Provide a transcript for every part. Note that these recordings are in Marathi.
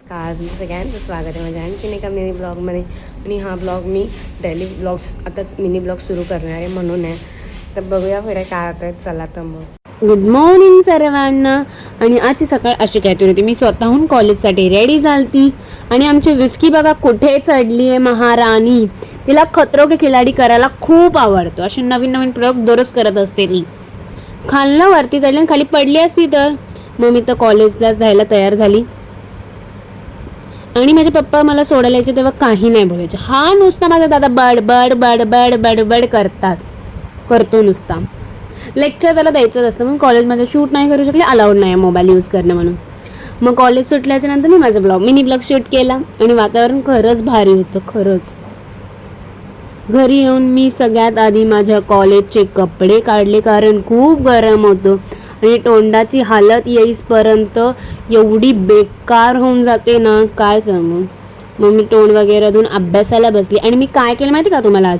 नमस्कार सगळ्यांचं स्वागत आहे माझ्या आणखीन एका मिनी ब्लॉगमध्ये. आणि हा ब्लॉग मी डेली ब्लॉग्स आताच मिनी ब्लॉग सुरू करणार आहे म्हणून आहे. तर बघूया पुढे काय होतं. चला तर मग गुड मॉर्निंग सर्वांना. आणि आजची सकाळ अशी काहीतरी होती. मी स्वतःहून कॉलेजसाठी रेडी झालती आणि आमची विस्की बघा कुठे चढली आहे महाराणी. तिला खतरो के खिलाडी करायला खूप आवडतो. असे नवीन नवीन प्रयोग दररोज करत असते ती. खालनं वरती चढली आणि खाली पडली असती तर मग मी तर कॉलेजला जायला तयार झाली. आणि माझे पप्पा मला सोडायला यायचे तेव्हा काही नाही बोलायचे. हा नुसता माझा दादा बडबड बडबड बडबड करतो नुसता. लेक्चर त्याला द्यायचंच असतं म्हणून कॉलेजमध्ये शूट नाही करू शकले, अलाउड नाही मोबाईल यूज करणं म्हणून. मग कॉलेज सुटल्याच्या नंतर मी माझा मिनी ब्लॉग शूट केला आणि वातावरण खरंच भारी होतं. खरंच घरी येऊन मी सगळ्यात आधी माझ्या कॉलेजचे कपडे काढले कारण खूप गरम होतं आणि तोंडाची हालत येईपर्यंत एवढी बेकार होऊन जाते ना काय सांगू. मग मी तोंड वगैरे धुवून अभ्यासाला बसली. आणि मी काय केलं माहिती का तुम्हाला, आज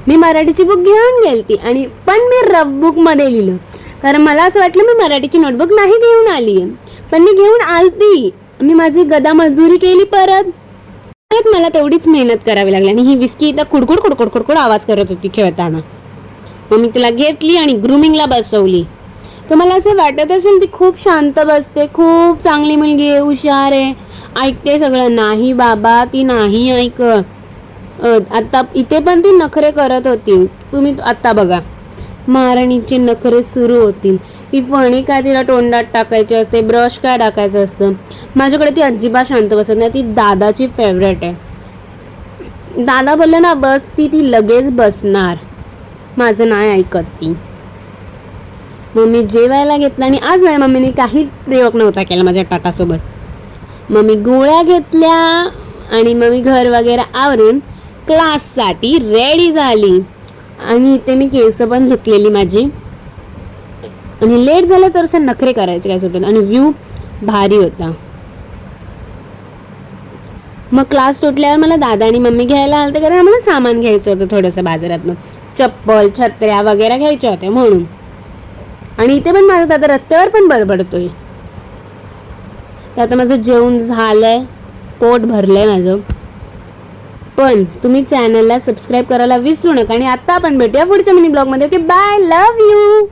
मी मराठीची बुक घेऊन गेलती आणि पण मी रफ बुकमध्ये लिहिलं कारण मला असं वाटलं मी मराठीची नोटबुक नाही घेऊन आली आहे, पण मी घेऊन आलती. मी माझी गदा मजुरी केली परत मला तेवढीच मेहनत करावी लागली. आणि ही विस्की इथं कुडकुड कुडकुड कुडकुड आवाज करत होती खेळताना. मग मी तिला घेतली आणि ग्रूमिंगला बसवली. तर मला असं वाटत असेल ती खूप शांत बसते, खूप चांगली मुलगी आहे, हुशार आहे, ऐकते सगळं. नाही बाबा, ती नाही आता इथे पण ती नखरे करत होती. तुम्ही आता बघा महाराणीचे नखरे सुरू होतील. ती फणी काय तिला तोंडात टाकायची असते, ब्रश काय टाकायचं असतं. माझ्याकडे ती अजिबात शांत बसत नाही. ती दादाची फेवरेट आहे. दादा बोलले ना बस ती लगेच बसणार. माझं नाही ऐकत ती. मम्मी जेवायला घेतला आणि आज माझ्या मम्मीने काही प्रयोग नव्हता केला माझ्या टाटासोबत. मम्मी गोळ्या घेतल्या आणि मम्मी घर वगैरे आवरून क्लाससाठी रेडी झाली. आणि इथे मी केस पण धुतलेली माझी. आणि लेट झालं तर असं नखरे करायचे काय सुटत. आणि व्ह्यू भारी होता. मग क्लास सुटल्यावर मला दादा आणि मम्मी घ्यायला आलते कारण आम्हाला सामान घ्यायचं होतं थोडंसं बाजारातनं. चप्पल छत्र्या वगैरे घ्यायच्या होत्या म्हणून. आणि इथे पण माझा दादा रस्त्यावर पण बडबडतोय. तर आता माझं जेवण झालंय, पोट भरलंय माझं. पण तुम्ही चॅनलला सबस्क्राईब करायला विसरू नका. आणि आता आपण भेटूया पुढच्या मिनी ब्लॉगमध्ये. Okay bye, love you.